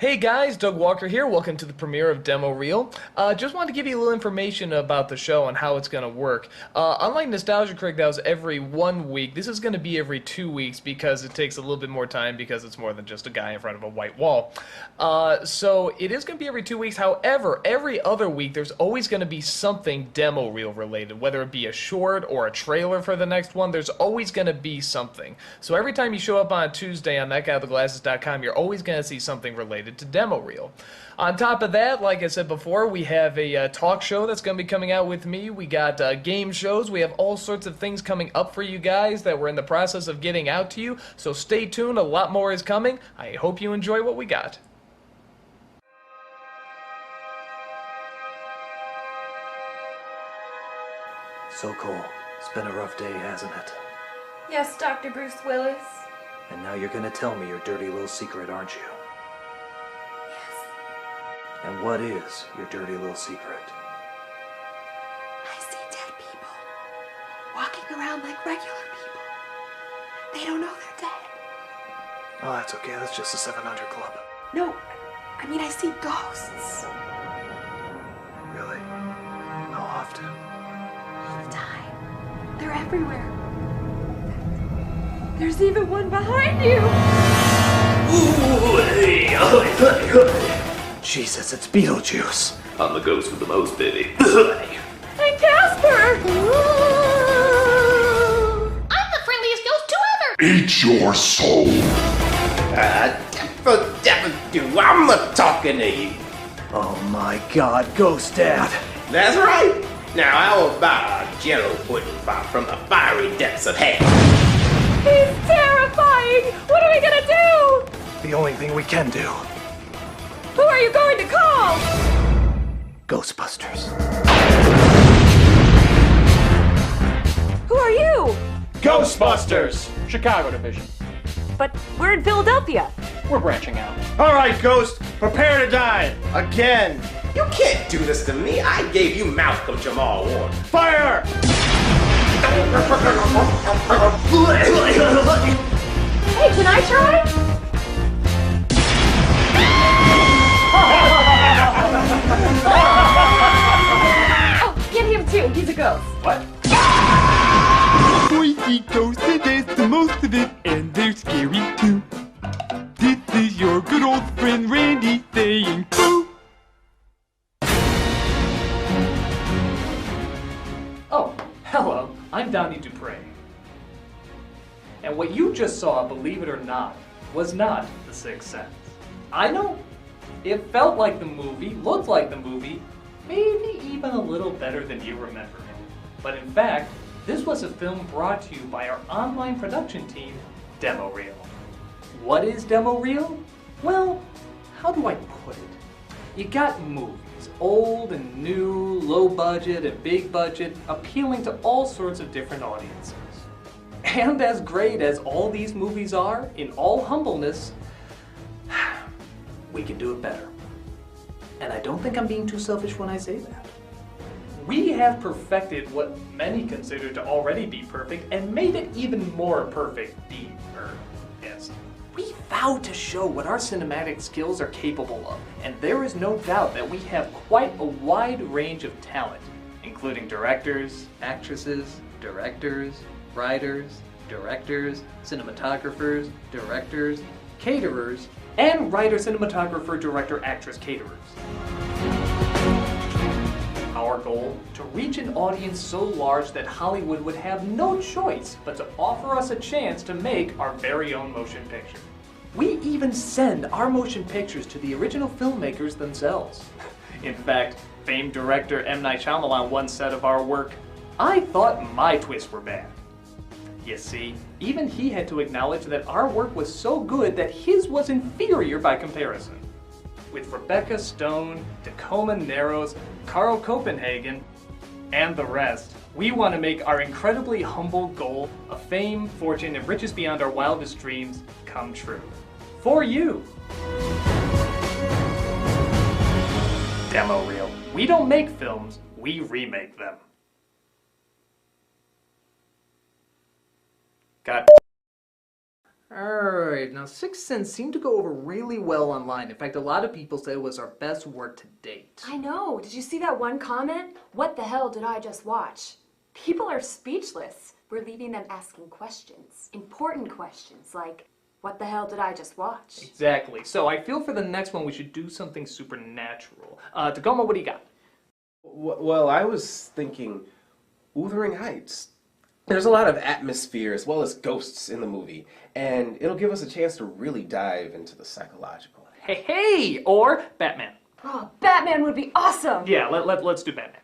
Hey guys, Dag Uolker here. Welcome to the premiere of Demo Ril. Just wanted to give you a little information about the show and how it's going to work. Unlike Nostalgia Critic that was every 1 week, this is going to be every 2 weeks because it takes a little bit more time because it's more than just a guy in front of a white wall. So it is going to be every 2 weeks. However, every other week there's always going to be something Demo Ril related, whether it be a short or a trailer for the next one. There's always going to be something. So every time you show up on a Tuesday on thatguywiththeglasses.com, you're always going to see something related to Demo Ril. On top of that, like I said before, we have a talk show that's going to be coming out with me. We got game shows. We have all sorts of things coming up for you guys that we're in the process of getting out to you. So stay tuned. A lot more is coming. I hope you enjoy what we got. So Cole, it's been a rough day, hasn't it? Yes, Dr. Bruce Willis. And now you're gonna tell me your dirty little secret, aren't you? Yes. And what is your dirty little secret? I see dead people walking around like regular people. They don't know they're dead. Oh, that's okay. That's just the 700 Club. No, I mean I see ghosts. Really? How often? All the time. They're everywhere. There's even one behind you! Ooh, hey. Jesus, it's Beetlejuice. I'm the ghost with the most, baby. Hey, Casper! I'm the friendliest ghost to ever! Eat your soul. I'm not talking to you. Oh my God, Ghost Dad. That's right. Now, how about a jello pudding from the fiery depths of hell? He's terrifying! What are we gonna do? The only thing we can do. Who are you going to call? Ghostbusters. Who are you? Ghostbusters! Chicago division. But we're in Philadelphia. We're branching out. All right, Ghost, prepare to die. Again. You can't do this to me. I gave you Malcolm Jamal Warner. Fire! Hey, can I try? Oh, get him too. He's a ghost. What? Boys see ghosts, there's the most of it, and they're scary too. This is your good old friend Randy saying boo. Oh, hello. I'm Donnie Dupre. And what you just saw, believe it or not, was not The Sixth Sense. I know. It felt like the movie, looked like the movie, maybe even a little better than you remember it. But in fact, this was a film brought to you by our online production team, Demo Ril. What is Demo Ril? Well, how do I put it? You got movies, old and new, low budget and big budget, appealing to all sorts of different audiences. And as great as all these movies are, in all humbleness, we can do it better. And I don't think I'm being too selfish when I say that. We have perfected what many consider to already be perfect and made it even more perfect yes. We vow to show what our cinematic skills are capable of, and there is no doubt that we have quite a wide range of talent, including directors, actresses, directors, writers, directors, cinematographers, directors, caterers, and writer, cinematographer, director, actress, caterers. Our goal, to reach an audience so large that Hollywood would have no choice but to offer us a chance to make our very own motion picture. We even send our motion pictures to the original filmmakers themselves. In fact, famed director M. Night Shyamalan once said of our work, "I thought my twists were bad." You see, even he had to acknowledge that our work was so good that his was inferior by comparison. With Rebecca Stone, Tacoma Narrows, Carl Copenhagen, and the rest, we want to make our incredibly humble goal of fame, fortune, and riches beyond our wildest dreams come true. For you! Demo Ril. We don't make films, we remake them. Got Alright, now Sixth Sense seemed to go over really well online. In fact, a lot of people said it was our best work to date. I know. Did you see that one comment? What the hell did I just watch? People are speechless. We're leaving them asking questions. Important questions like, what the hell did I just watch? Exactly. So I feel for the next one we should do something supernatural. Tacoma, what do you got? Well, I was thinking Wuthering Heights. There's a lot of atmosphere as well as ghosts in the movie, and it'll give us a chance to really dive into the psychological. Hey! Or Batman. Oh, Batman would be awesome! Yeah, let's do Batman.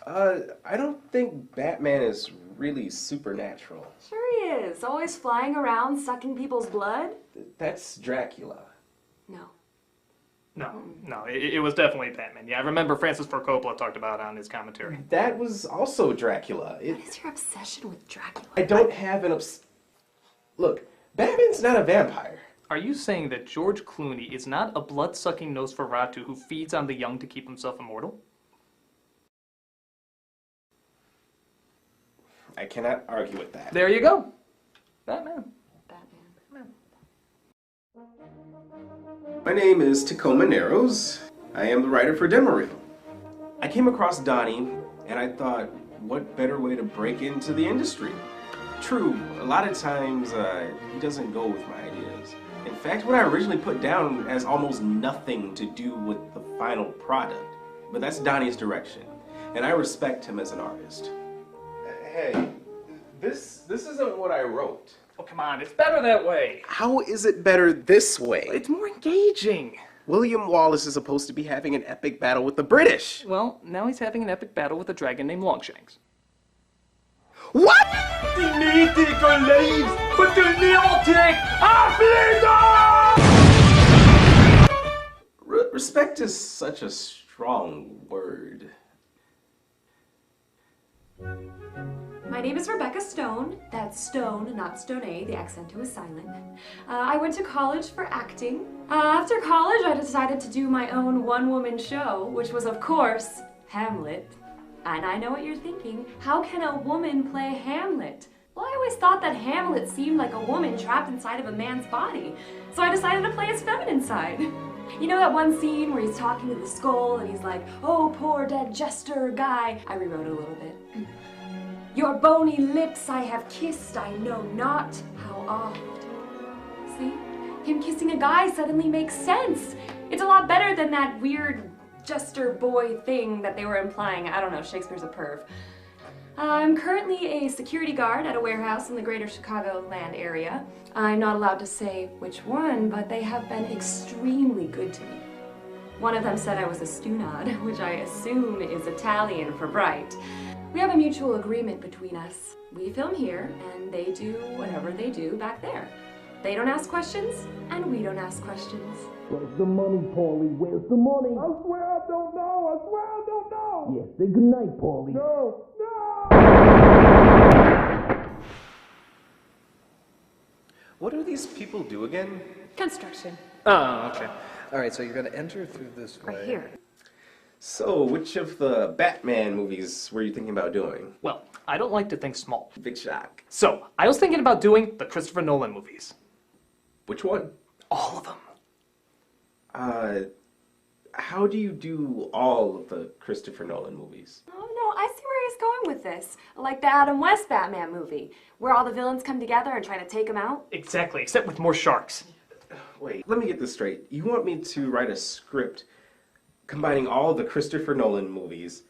I don't think Batman is really supernatural. Sure he is. Always flying around, sucking people's blood. That's Dracula. No. No, it was definitely Batman. Yeah, I remember Francis Ford Coppola talked about it on his commentary. That was also Dracula. What is your obsession with Dracula? I don't have an Look, Batman's not a vampire. Are you saying that George Clooney is not a blood-sucking Nosferatu who feeds on the young to keep himself immortal? I cannot argue with that. There you go. Batman. My name is Tacoma Narrows. I am the writer for Demo Ril. I came across Donnie, and I thought, what better way to break into the industry? True, a lot of times he doesn't go with my ideas. In fact, what I originally put down has almost nothing to do with the final product. But that's Donnie's direction, and I respect him as an artist. Hey, this isn't what I wrote. Oh, come on, it's better that way. How is it better this way? It's more engaging. William Wallace is supposed to be having an epic battle with the British. Well, now he's having an epic battle with a dragon named Longshanks. What? Die mythical leaves, but the neotic Respect is such a strong word. My name is Rebecca Stone. That's Stone, not Stone-A. The accento is silent. I went to college for acting. After college, I decided to do my own one-woman show, which was, of course, Hamlet. And I know what you're thinking. How can a woman play Hamlet? Well, I always thought that Hamlet seemed like a woman trapped inside of a man's body. So I decided to play his feminine side. You know that one scene where he's talking to the skull and he's like, oh, poor dead jester guy. I rewrote it a little bit. Your bony lips I have kissed, I know not how oft. See? Him kissing a guy suddenly makes sense. It's a lot better than that weird jester boy thing that they were implying. I don't know, Shakespeare's a perv. I'm currently a security guard at a warehouse in the greater Chicagoland area. I'm not allowed to say which one, but they have been extremely good to me. One of them said I was a stunad, which I assume is Italian for bright. We have a mutual agreement between us. We film here, and they do whatever they do back there. They don't ask questions, and we don't ask questions. Where's the money, Paulie? Where's the money? I swear I don't know. I swear I don't know. Yes, say goodnight, Paulie. No. What do these people do again? Construction. Oh, okay. Alright, so you're gonna enter through this way. Right here. So, which of the Batman movies were you thinking about doing? Well, I don't like to think small. Big shock. So, I was thinking about doing the Christopher Nolan movies. Which one? All of them. How do you do all of the Christopher Nolan movies? Oh no, I see where he's going with this. Like the Adam West Batman movie, where all the villains come together and try to take him out. Exactly, except with more sharks. Wait, let me get this straight. You want me to write a script combining all the Christopher Nolan movies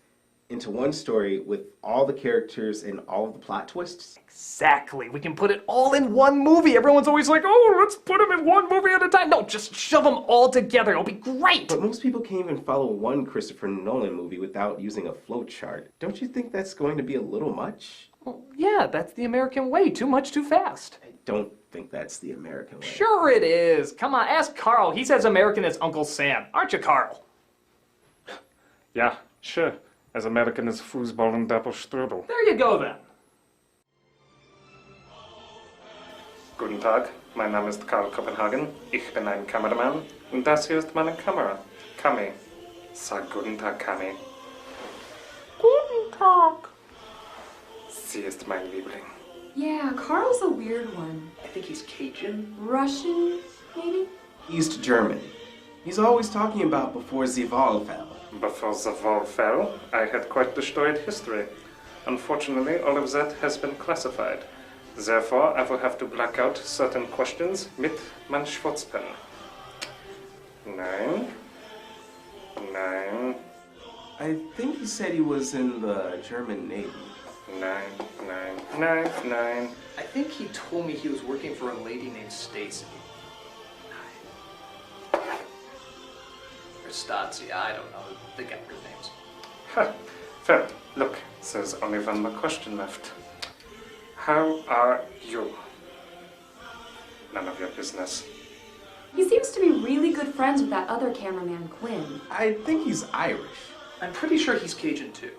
into one story with all the characters and all of the plot twists? Exactly. We can put it all in one movie. Everyone's always like, oh, let's put them in one movie at a time. No, just shove them all together. It'll be great. But most people can't even follow one Christopher Nolan movie without using a flowchart. Don't you think that's going to be a little much? Well, yeah, that's the American way. Too much, too fast. I don't think that's the American way. Sure it is. Come on, ask Carl. He's as American as Uncle Sam. Aren't you, Carl? Yeah, sure. As American as Fußball and Doppelstrudel. There you go, then. Guten Tag, mein Name ist Karl Kopenhagen. Ich bin ein Kameramann und das hier ist meine Kamera. Kami. Sag guten Tag, Kami. Guten Tag. Sie ist mein Liebling. Yeah, Carl's a weird one. I think he's Cajun. Russian, maybe? East German. He's always talking about before the wall fell. Before the wall fell, I had quite the storied history. Unfortunately, all of that has been classified. Therefore, I will have to black out certain questions mit mein Schwarzpen. 9. I think he said he was in the German Navy. 9. I think he told me he was working for a lady named Stacy. Or Stasi, I don't know. They got weird names. Ha! Fair. Look, there's only one more question left. How are you? None of your business. He seems to be really good friends with that other cameraman, Quinn. I think he's Irish. I'm pretty sure he's Cajun too.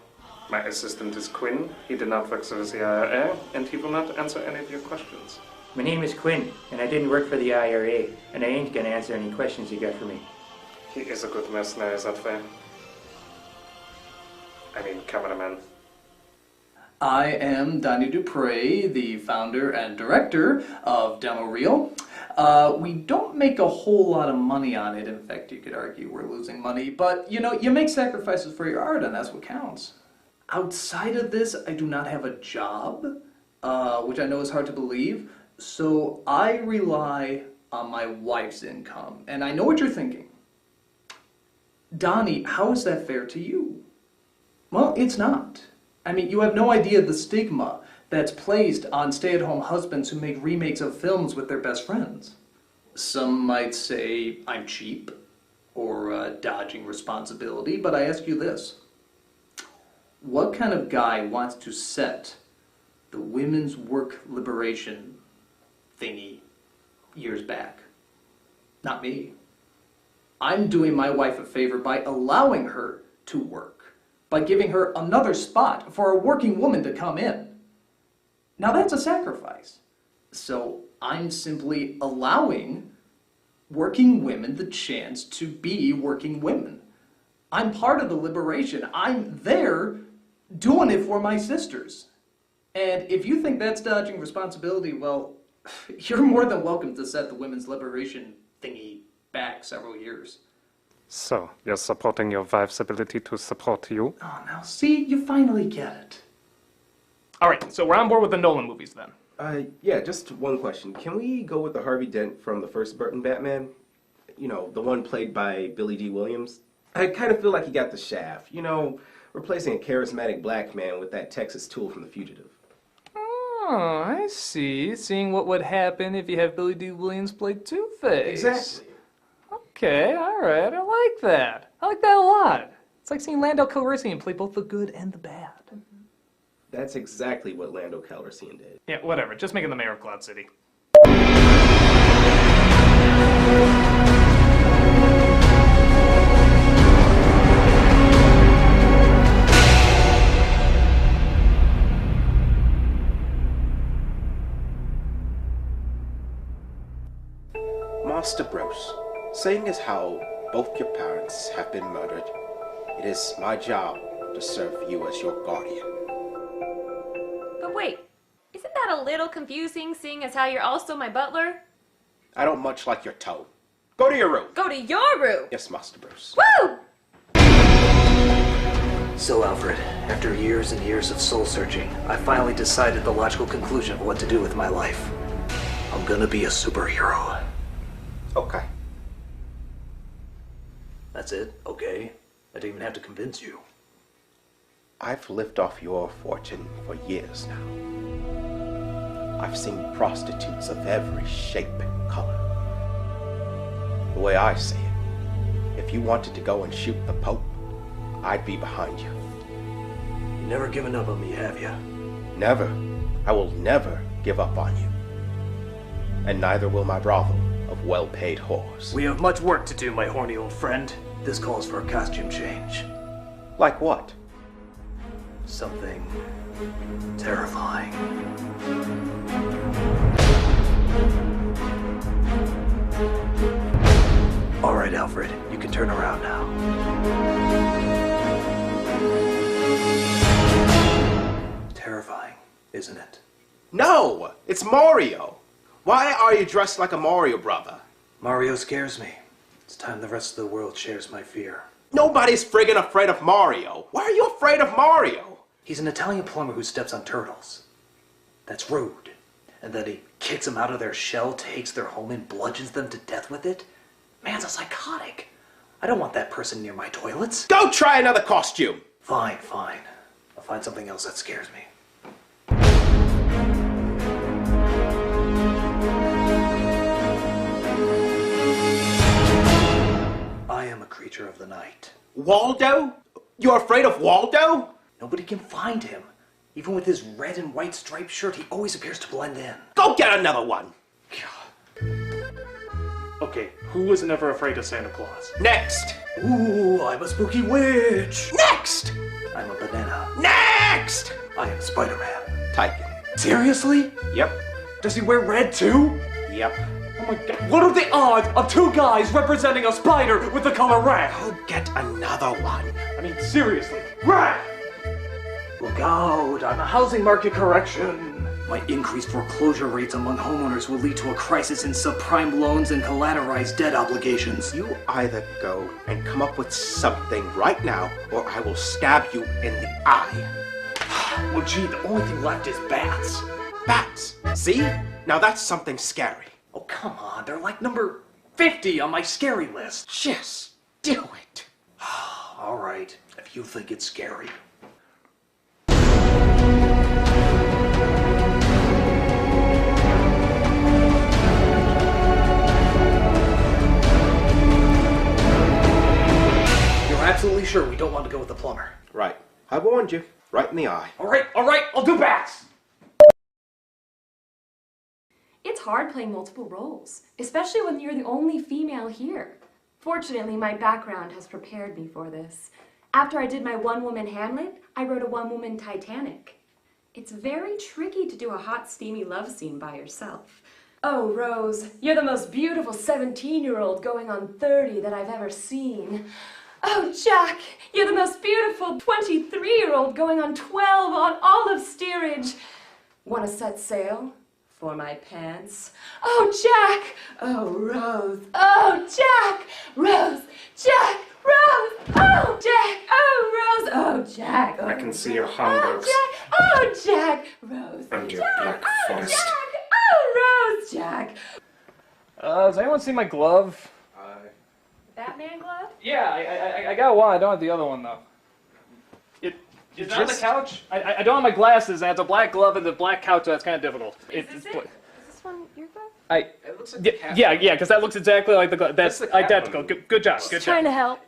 My assistant is Quinn. He did not work for the IRA, and he will not answer any of your questions. My name is Quinn, and I didn't work for the IRA, and I ain't gonna answer any questions you got for me. He is a good mercenary that way. I mean, cameraman. I am Donnie Dupre, the founder and director of Demo Ril. We don't make a whole lot of money on it. In fact, you could argue we're losing money. But, you know, you make sacrifices for your art, and that's what counts. Outside of this, I do not have a job, which I know is hard to believe. So I rely on my wife's income. And I know what you're thinking. Donnie, how is that fair to you? Well, it's not. I mean, you have no idea the stigma that's placed on stay-at-home husbands who make remakes of films with their best friends. Some might say I'm cheap or dodging responsibility, but I ask you this. What kind of guy wants to set the women's work liberation thingy years back? Not me. I'm doing my wife a favor by allowing her to work, by giving her another spot for a working woman to come in. Now that's a sacrifice. So I'm simply allowing working women the chance to be working women. I'm part of the liberation. I'm there doing it for my sisters. And if you think that's dodging responsibility, well, you're more than welcome to set the women's liberation thingy back several years. So, you're supporting your wife's ability to support you? Oh, now see, you finally get it. Alright, so we're on board with the Nolan movies then. Yeah, just one question. Can we go with the Harvey Dent from the first Burton Batman? You know, the one played by Billy D. Williams? I kind of feel like he got the shaft. You know, replacing a charismatic black man with that Texas tool from The Fugitive. Oh, I see. Seeing what would happen if you have Billy D. Williams play Two-Face. Exactly. Okay, alright, I like that. I like that a lot. It's like seeing Lando Calrissian play both the good and the bad. That's exactly what Lando Calrissian did. Yeah, whatever. Just making the mayor of Cloud City. Master Bruce, seeing as how both your parents have been murdered, it is my job to serve you as your guardian. But wait, isn't that a little confusing, seeing as how you're also my butler? I don't much like your tone. Go to your room. Go to your room? Yes, Master Bruce. Woo! So, Alfred, after years and years of soul-searching, I finally decided the logical conclusion of what to do with my life. I'm gonna be a superhero. Okay. That's it? Okay? I didn't even have to convince you. I've lived off your fortune for years now. I've seen prostitutes of every shape and color. The way I see it, if you wanted to go and shoot the Pope, I'd be behind you. You've never given up on me, have you? Never. I will never give up on you. And neither will my brothel of well-paid whores. We have much work to do, my horny old friend. This calls for a costume change. Like what? Something terrifying. All right, Alfred, you can turn around now. Terrifying, isn't it? No, it's Mario. Why are you dressed like a Mario brother? Mario scares me. It's time the rest of the world shares my fear. Nobody's friggin' afraid of Mario. Why are you afraid of Mario? He's an Italian plumber who steps on turtles. That's rude. And then he kicks them out of their shell, takes their home, and bludgeons them to death with it? Man's a psychotic. I don't want that person near my toilets. Go try another costume. Fine, fine. I'll find something else that scares me. I am a creature of the night. Waldo? You're afraid of Waldo? Nobody can find him. Even with his red and white striped shirt, he always appears to blend in. Go get another one. Okay, who was never afraid of Santa Claus? Next. Ooh, I'm a spooky witch. Next. I'm a banana. Next. I am Spider-Man. Tyken. Seriously? Yep. Does he wear red too? Yep. Oh my god. What are the odds of two guys representing a spider with the color red? Go get another one. I mean, seriously. Red! Look out, I'm a housing market correction. My increased foreclosure rates among homeowners will lead to a crisis in subprime loans and collateralized debt obligations. You either go and come up with something right now, or I will stab you in the eye. Well, gee, the only thing left is bats. Bats. See? Now that's something scary. Oh, come on, they're like number 50 on my scary list. Just do it. All right, if you think it's scary. Absolutely sure we don't want to go with the plumber. Right. I warned you. Right in the eye. All right, I'll do bats! It's hard playing multiple roles, especially when you're the only female here. Fortunately, my background has prepared me for this. After I did my one-woman Hamlet, I wrote a one-woman Titanic. It's very tricky to do a hot, steamy love scene by yourself. Oh, Rose, you're the most beautiful 17-year-old going on 30 that I've ever seen. Oh, Jack, you're the most beautiful 23-year-old going on 12 on olive steerage. Want to set sail? For my pants. Oh, Jack! Oh, Rose! Oh, Jack! Rose! Jack! Rose! Oh, Jack! Oh, Rose! Oh, Jack! Oh, I can see your handbags. Oh, Jack! Rose! And your Jack! black Oh, forest. Jack! Oh, Rose! Jack! Has anyone seen my glove? Batman glove? Yeah, I got one. I don't have the other one, though. It's on the couch. I don't have my glasses, and it's a black glove and a black couch, so that's kind of difficult. Is this one your glove? It looks like yeah, because that looks exactly like the glove. That's identical. Good job. Good job. Trying to help.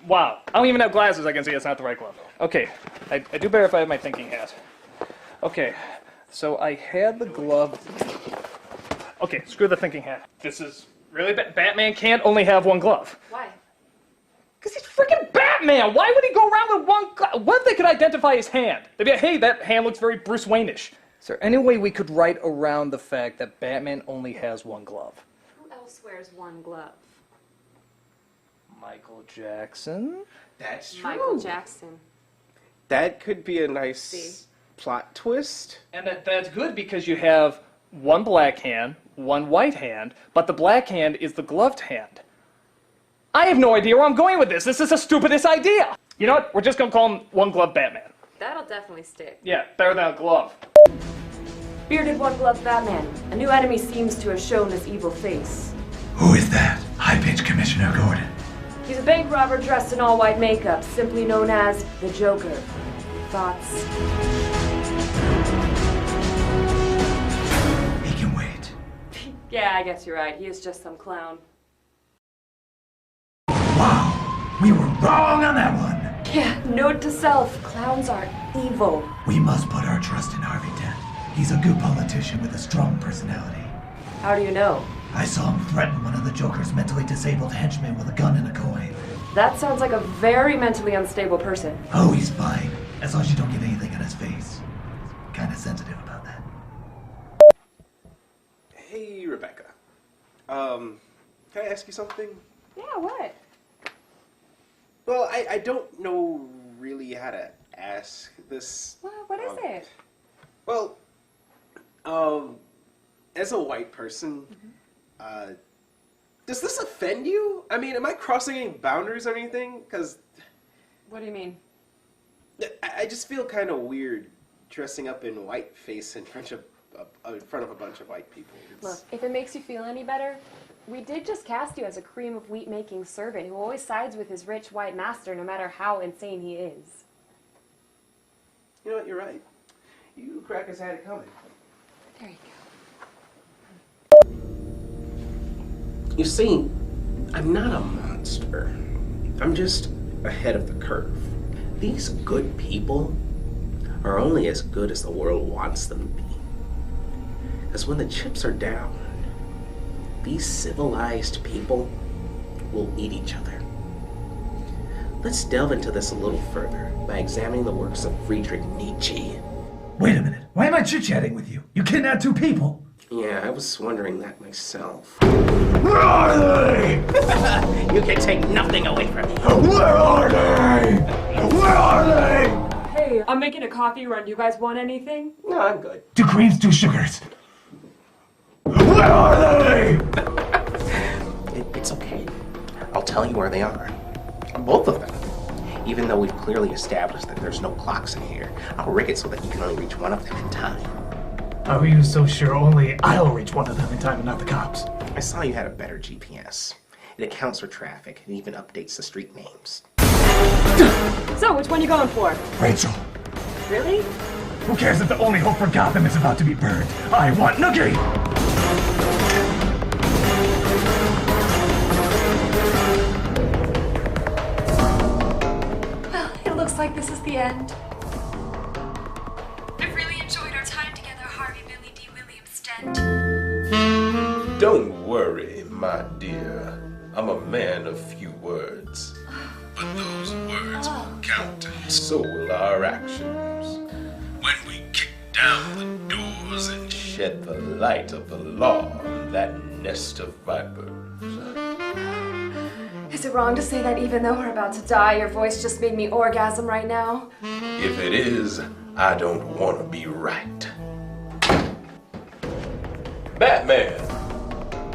Wow. I don't even have glasses. I can see it's not the right glove. Okay. I do better if I have my thinking hat. Okay. So I had the glove. Okay, screw the thinking hat. This is really bad. Batman can't only have one glove. Why? Because he's freaking Batman! Why would he go around with one glove? What if they could identify his hand? They'd be like, hey, that hand looks very Bruce Wayne-ish. Is there any way we could write around the fact that Batman only has one glove? Who else wears one glove? Michael Jackson? That's true. Michael Jackson. That could be a nice plot twist. And that's good because you have one black hand, one white hand, but the black hand is the gloved hand. I have no idea where I'm going with this. This is the stupidest idea. You know what? We're just going to call him One Glove Batman. That'll definitely stick. Yeah, better than a glove. Bearded one-glove Batman. A new enemy seems to have shown his evil face. Who is that? High-pitched Commissioner Gordon. He's a bank robber dressed in all-white makeup, simply known as the Joker. Thoughts? He can wait. Yeah, I guess you're right. He is just some clown. Wow, we were wrong on that one. Yeah, note to self, clowns are evil. We must put our trust in Harvey Dent. He's a good politician with a strong personality. How do you know? I saw him threaten one of the Joker's mentally disabled henchmen with a gun and a coin. That sounds like a very mentally unstable person. Oh, he's fine. As long as you don't get anything on his face. Kinda sensitive about that. Hey, Rebecca. Can I ask you something? Yeah, what? Well, I don't know really how to ask this. What is it? Well, As a white person, does this offend you? I mean, am I crossing any boundaries or anything? Because... What do you mean? I just feel kind of weird dressing up in whiteface in front of a bunch of white people. Look, if it makes you feel any better, we did just cast you as a cream of wheat making servant who always sides with his rich white master no matter how insane he is. You know what, you're right. You crackers had it coming. There you go. You see, I'm not a monster. I'm just ahead of the curve. These good people are only as good as the world wants them to be. Because when the chips are down, these civilized people will eat each other. Let's delve into this a little further by examining the works of Friedrich Nietzsche. Wait a minute. Why am I chit-chatting with you? You kidnapped 2 people. Yeah, I was wondering that myself. Where are they? You can take nothing away from me. Where are they? Where are they? Hey, I'm making a coffee run. You guys want anything? No, I'm good. 2 creams, 2 sugars. Where are they? It's okay. I'll tell you where they are. Both of them. Even though we've clearly established that there's no clocks in here, I'll rig it so that you can only reach one of them in time. How are you so sure only I'll reach one of them in time and not the cops? I saw you had a better GPS. It accounts for traffic and even updates the street names. So, which one you going for? Rachel. Really? Who cares if the only hope for Gotham is about to be burned? I want Nookie! Well, it looks like this is the end. I've really enjoyed our time together, Harvey Billy D. Williams Stent. Don't worry, my dear. I'm a man of few words. But those words will count, and so will our actions. When we kick down the doors and shed the light of the law on that nest of vipers. Is it wrong to say that even though we're about to die, your voice just made me orgasm right now? If it is, I don't want to be right. Batman!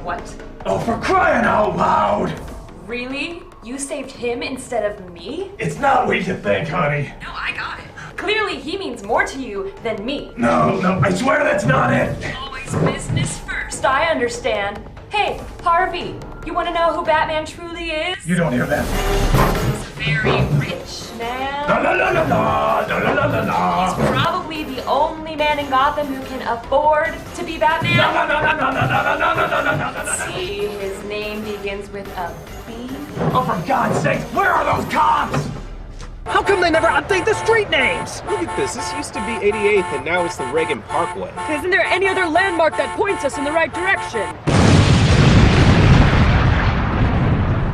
What? Oh, for crying out loud! Really? You saved him instead of me? It's not what you think, honey. No, I got it. Clearly he means more to you than me. No, I swear that's not it. Always business first, I understand. Hey, Harvey, you want to know who Batman truly is? You don't hear that. He's a very rich man. La la la la la la la la la. He's probably the only man in Gotham who can afford to be Batman. La la la la la la la la la la. See, his name begins with a B. Oh, for God's sake, where are those cops? How come they never update the street names? Look at this. This used to be 88th and now it's the Reagan Parkway. Isn't there any other landmark that points us in the right direction?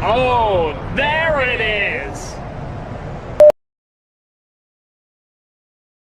Oh, there it is!